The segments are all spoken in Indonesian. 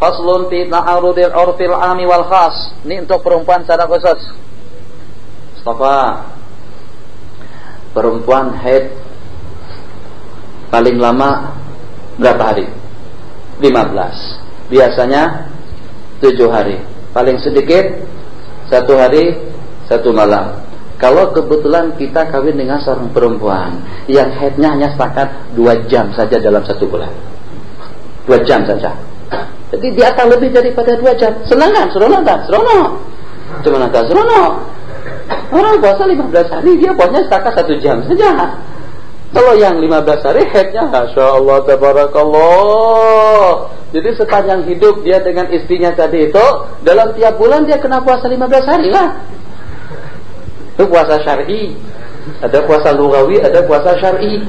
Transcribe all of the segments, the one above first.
Faslun fi ta'arudil urfil 'ami wal khas. Ini untuk perempuan secara khusus. Mustafa, perempuan haid paling lama berapa hari? 15. Biasanya 7 hari. Paling sedikit 1 hari 1 malam. Kalau kebetulan kita kawin dengan seorang perempuan yang haidnya hanya setakat 2 jam saja dalam 1 bulan, 2 jam saja, jadi dia akan lebih daripada 2 jam. Senang kan? Seronok tak? Seronok. Cuma tak seronok. Orang puasa 15 hari, dia puasanya setakat 1 jam saja. Kalau yang 15 hari haidnya, Masya Allah, tabarakallah. Jadi sepanjang hidup dia dengan istrinya tadi itu, dalam tiap bulan dia kena puasa 15 hari lah. Itu puasa syar'i. Ada puasa lugawi, ada puasa syar'i.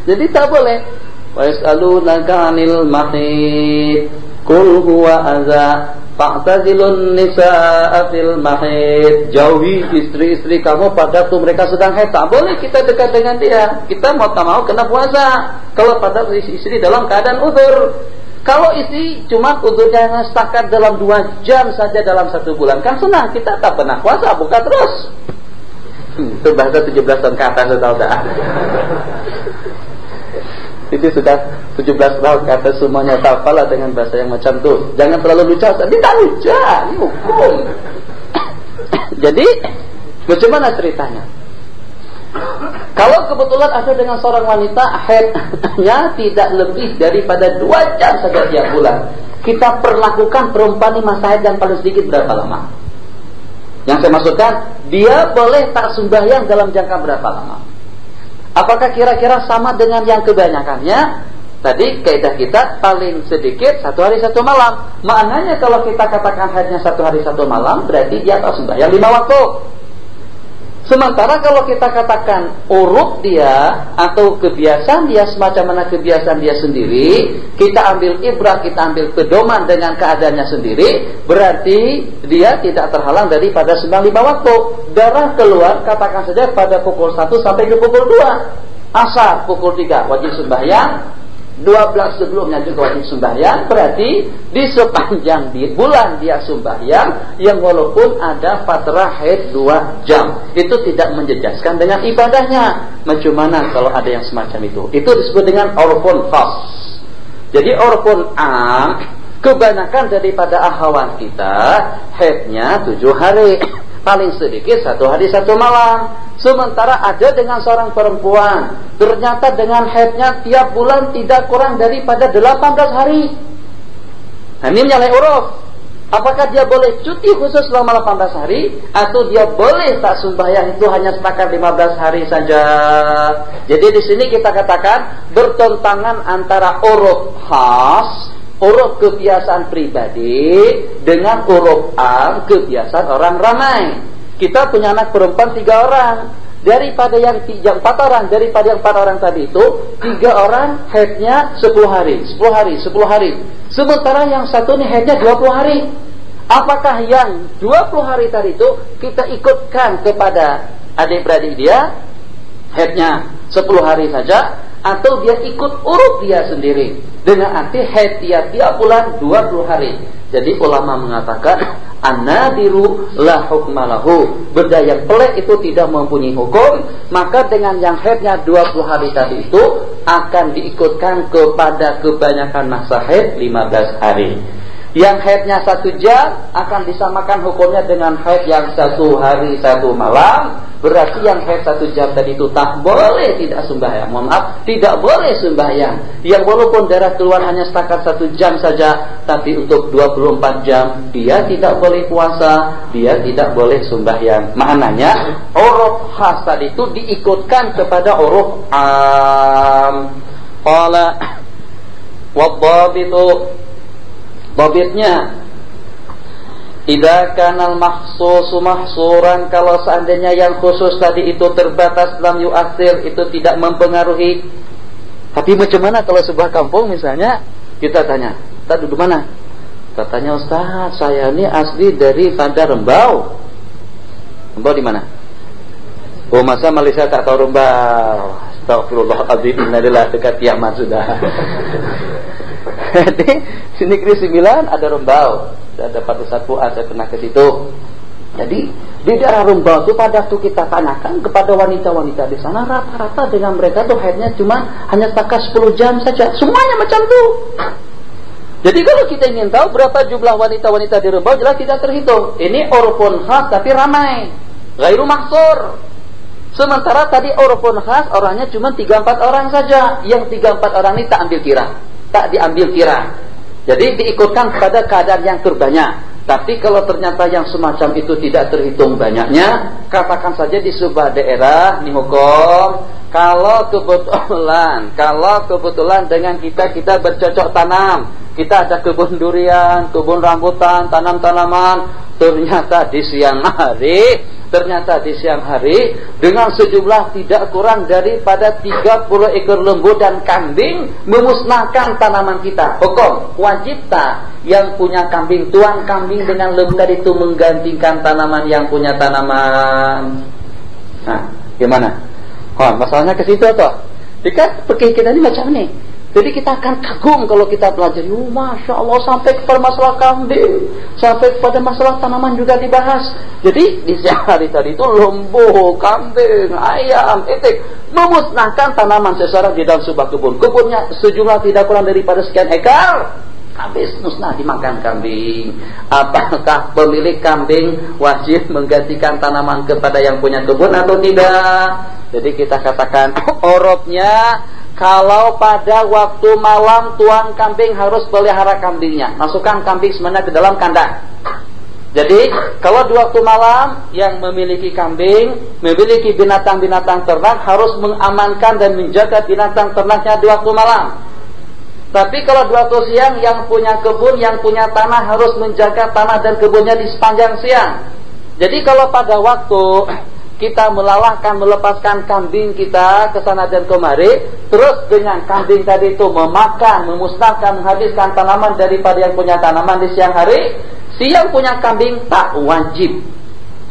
Jadi tak boleh. Wa yas'alunaka 'anil mahid qul huwa adza fa'tazilun nisaa fil mahid. Jauhi istri-istri kamu pada waktu mereka sedang haid. Tak boleh kita dekat dengan dia. Kita mau tak mau kena puasa. Kalau pada istri dalam keadaan uzur. Kalau istri cuma uzurnya setakat dalam 2 jam saja dalam 1 bulan, kan senang, kita tak pernah puasa, buka terus. Itu bahasa 17 tahun ke atas, tahu tak? Itu sudah 17 tahun ke atas semuanya tafalah dengan bahasa yang macam tu. Jangan terlalu lucu, ini tak lucu, ini hukum. Jadi, bagaimana ceritanya? Kalau kebetulan ada dengan seorang wanita haidnya tidak lebih daripada 2 jam saja tiap bulan, kita perlakukan perempuan ini masa haid yang paling sedikit berapa lama? Yang saya maksudkan, dia boleh tak sembahyang dalam jangka berapa lama? Apakah kira-kira sama dengan yang kebanyakannya? Tadi kaidah kita paling sedikit 1 hari 1 malam. Maknanya kalau kita katakan haidnya 1 hari 1 malam, berarti dia tak sembahyang 5 waktu. Sementara kalau kita katakan urut dia atau kebiasaan dia semacam mana kebiasaan dia sendiri, kita ambil ibrah, kita ambil pedoman dengan keadaannya sendiri, berarti dia tidak terhalang daripada 95 waktu. Darah keluar katakan saja pada pukul 1 sampai ke pukul 2. Asar pukul 3 wajib sembahyang. 12 sebelumnya juga wajib sembahyang. Berarti di sepanjang di bulan dia sembahyang, yang walaupun ada fatrah haid 2 jam, itu tidak menjejaskan dengan ibadahnya. Bagaimana kalau ada yang semacam itu? Itu disebut dengan urfun khas. Jadi urfun am, kebanyakan daripada akhwat kita haidnya 7 hari, paling sedikit 1 hari 1 malam. Sementara ada dengan seorang perempuan, ternyata dengan haidnya tiap bulan tidak kurang daripada 18 hari. Nah, ini menyalahi uruf. Apakah dia boleh cuti khusus selama 18 hari, atau dia boleh tak sembahyang itu hanya setakat 15 hari saja? Jadi di sini kita katakan bertentangan antara uruf khas, uruf kebiasaan pribadi, dengan uruf am, kebiasaan orang ramai. Kita punya anak perempuan 3 orang. Daripada yang 4 orang, daripada yang 4 orang tadi itu, 3 orang haidnya 10 hari, 10 hari, 10 hari. Sementara yang satu ini haidnya 20 hari. Apakah yang 20 hari tadi itu kita ikutkan kepada adik-beradik dia, haidnya 10 hari saja, atau dia ikut urut dia sendiri dengan arti haid tiap bulan 20 hari? Jadi ulama mengatakan an-nadiru la hukmalahu, benda yang pelik itu tidak mempunyai hukum, maka dengan yang haidnya 20 hari tadi itu akan diikutkan kepada kebanyakan masa haid 15 hari. Yang haidnya 1 jam akan disamakan hukumnya dengan haid yang 1 hari 1 malam. Berarti yang haid 1 jam tadi itu tak boleh tidak sembahyang. Mohon maaf, tidak boleh sembahyang. Yang walaupun darah keluar hanya setakat 1 jam saja, tapi untuk 24 jam dia tidak boleh puasa, dia tidak boleh sembahyang. Maknanya uruf khas tadi itu diikutkan kepada uruf am. Qala wadhabitu, babitnya idza kanal mahsusu mahsuran, kalau seandainya yang khusus tadi itu terbatas, lam yu'athir, itu tidak mempengaruhi. Tapi macam mana kalau sebuah kampung misalnya kita tanya, "Ustaz duduk mana?" Katanya, "Ustaz, saya ini asli dari Rembau." Rembau di mana? Oh, masa Malaysia tak tahu Rembau? Astagfirullahaladzim, innalillahi, dekat kiamat sudah. Di Negeri Sembilan ada Rembau, ada Pusat Fuad, saya pernah ke situ. Jadi di daerah Rembau itu pada waktu kita tanyakan kepada wanita-wanita di sana, rata-rata dengan mereka tuh haidnya cuma hanya sekitar 10 jam saja. Semuanya macam tuh. Jadi kalau kita ingin tahu berapa jumlah wanita-wanita di Rembau, jelas tidak terhitung. Ini urfun khas tapi ramai, ghairu mahsur. Sementara tadi urfun khas orangnya cuma 3-4 orang saja. Yang 3-4 orang ini tak ambil kira, tak diambil kira. Jadi diikutkan kepada keadaan yang terbanyak. Tapi kalau ternyata yang semacam itu tidak terhitung banyaknya, katakan saja di sebuah daerah nih hukum, kalau kebetulan dengan kita bercocok tanam, kita ada kebun durian, kebun rambutan, tanam tanaman, ternyata di siang hari dengan sejumlah tidak kurang daripada 30 ekor lembu dan kambing memusnahkan tanaman kita. Hukum wajib tak yang punya kambing, tuan kambing dengan lembu tadi itu menggantikan tanaman yang punya tanaman? Nah, gimana? Oh, masalahnya ke situ toh. Jika pergi kita ini macam ni. Jadi kita akan kagum kalau kita belajar. Masya Allah, sampai kepada masalah kambing, sampai kepada masalah tanaman juga dibahas. Jadi di siang hari tadi itu lembu, kambing, ayam, itik memusnahkan tanaman seseorang di dalam sebuah kebun. Kebunnya sejumlah tidak kurang daripada sekian ekar, habis musnah dimakan kambing. Apakah pemilik kambing wajib menggantikan tanaman kepada yang punya kebun atau tidak? Jadi kita katakan orobnya, kalau pada waktu malam tuan kambing harus pelihara kambingnya, masukkan kambing semuanya ke dalam kandang. Jadi kalau di waktu malam yang memiliki kambing, memiliki binatang-binatang ternak, harus mengamankan dan menjaga binatang ternaknya di waktu malam. Tapi kalau di waktu siang yang punya kebun, yang punya tanah harus menjaga tanah dan kebunnya di sepanjang siang. Jadi kalau pada waktu kita melepaskan kambing kita ke sana dan kemari, terus dengan kambing tadi itu memakan, memusnahkan, menghabiskan tanaman daripada yang punya tanaman di siang hari, si yang punya kambing tak wajib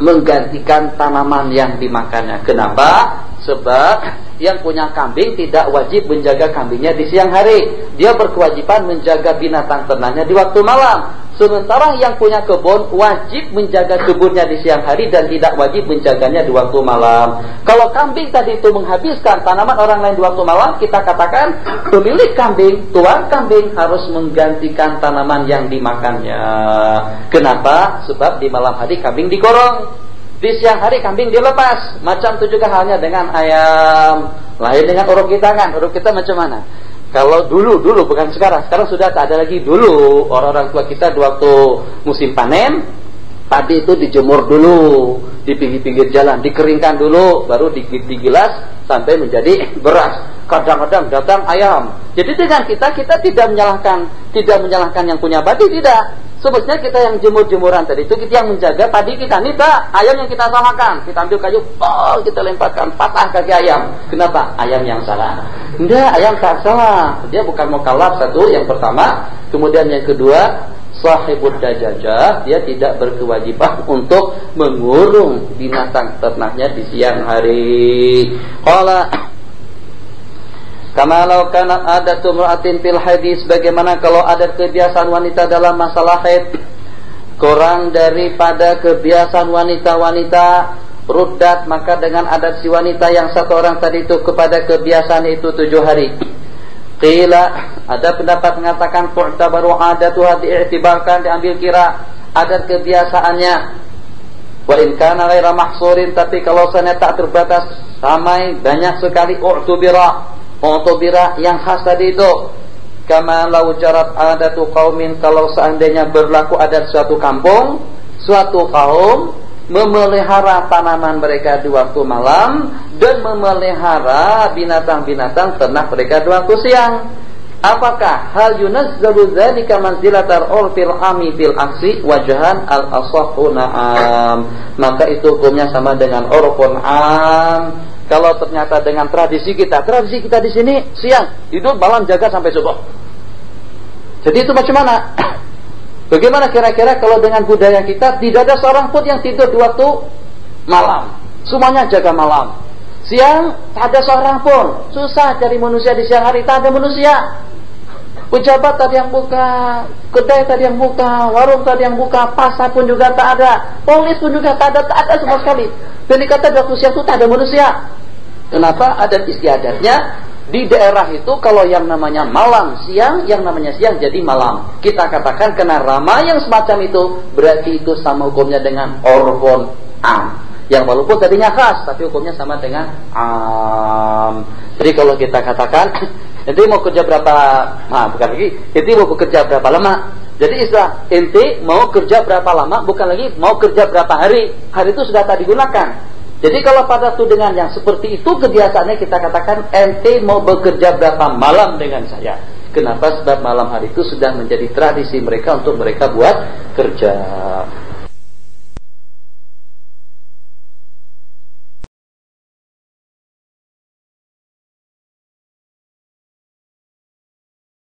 menggantikan tanaman yang dimakannya. Kenapa? Sebab yang punya kambing tidak wajib menjaga kambingnya di siang hari. Dia berkewajiban menjaga binatang ternaknya di waktu malam. Sementara yang punya kebun wajib menjaga kebunnya di siang hari dan tidak wajib menjaganya di waktu malam. Kalau kambing tadi itu menghabiskan tanaman orang lain di waktu malam, kita katakan pemilik kambing, tuan kambing harus menggantikan tanaman yang dimakannya. Kenapa? Sebab di malam hari kambing dikorong, di siang hari kambing dilepas. Macam itu juga halnya dengan ayam. Lain dengan uruk kita kan. Uruk kita macam mana? Kalau dulu bukan sekarang sudah tak ada lagi. Dulu orang-orang tua kita di waktu musim panen, padi itu dijemur dulu di pinggir-pinggir jalan, dikeringkan dulu, baru digilas sampai menjadi beras. Kadang-kadang datang ayam. Jadi dengan kita tidak menyalahkan yang punya padi, tidak. Sebetulnya kita yang jemur-jemuran tadi itu, kita yang menjaga padi kita. Ini tak ayam yang kita salahkan. Kita ambil kayu, kita lemparkan, patah kaki ayam. Kenapa? Ayam yang salah. Enggak, ayam tak salah. Dia bukan mukallaf, satu, yang pertama. Kemudian yang kedua, sahibud dajajah, dia tidak berkewajiban untuk mengurung binatang ternaknya di siang hari. Qala kama law kana adatu imra'atin fil hadis, bagaimana kalau adat kebiasaan wanita dalam masalah haid kurang daripada kebiasaan wanita-wanita, ruddat, maka dengan adat si wanita yang satu orang tadi itu kepada kebiasaan itu 7 hari. Qila, ada pendapat mengatakan tu'tabaru adatuha, diiktibarkan, diambil kira adat kebiasaannya. Wa in kana ghaira mahsurin, tapi kalau sana tak terbatas, ramai banyak sekali utubira yang khas tadi itu. Kama lau jarat adatu qaumin, kalau seandainya berlaku adat suatu kampung, suatu kaum memelihara tanaman mereka di waktu malam dan memelihara binatang-binatang ternak mereka di waktu siang. Apakah hal yunazzalu dzalika manzilatal urfil ami fil aksi wajhan al asahhu na'am, maka itu hukumnya sama dengan urfun am. Kalau ternyata dengan tradisi kita di sini siang hidup, malam jaga sampai subuh. Jadi itu macam mana? Bagaimana kira-kira kalau dengan budaya kita tidak ada seorang pun yang tidur di waktu malam, semuanya jaga malam. Siang tak ada seorang pun. Susah cari manusia di siang hari, tak ada manusia. Pejabat tadi yang buka, kedai tadi yang buka, warung tadi yang buka, pasar pun juga tak ada, polis pun juga tak ada sama sekali. Dan dikata waktu siang itu tak ada manusia. Kenapa? Adat istiadatnya di daerah itu kalau yang namanya malam siang, yang namanya siang jadi malam. Kita katakan kena rama yang semacam itu, berarti itu sama hukumnya dengan urfun am. Yang walaupun tadinya khas, tapi hukumnya sama dengan am. Jadi kalau kita katakan ente mau kerja berapa, bukan lagi ente mau bekerja berapa lama. Jadi istilah ente mau kerja berapa lama, bukan lagi mau kerja berapa hari. Hari itu sudah tak digunakan. Jadi kalau pada tudingan yang seperti itu kebiasaannya kita katakan ente mau bekerja berapa malam dengan saya. Kenapa? Sebab malam hari itu sudah menjadi tradisi mereka untuk mereka buat kerja.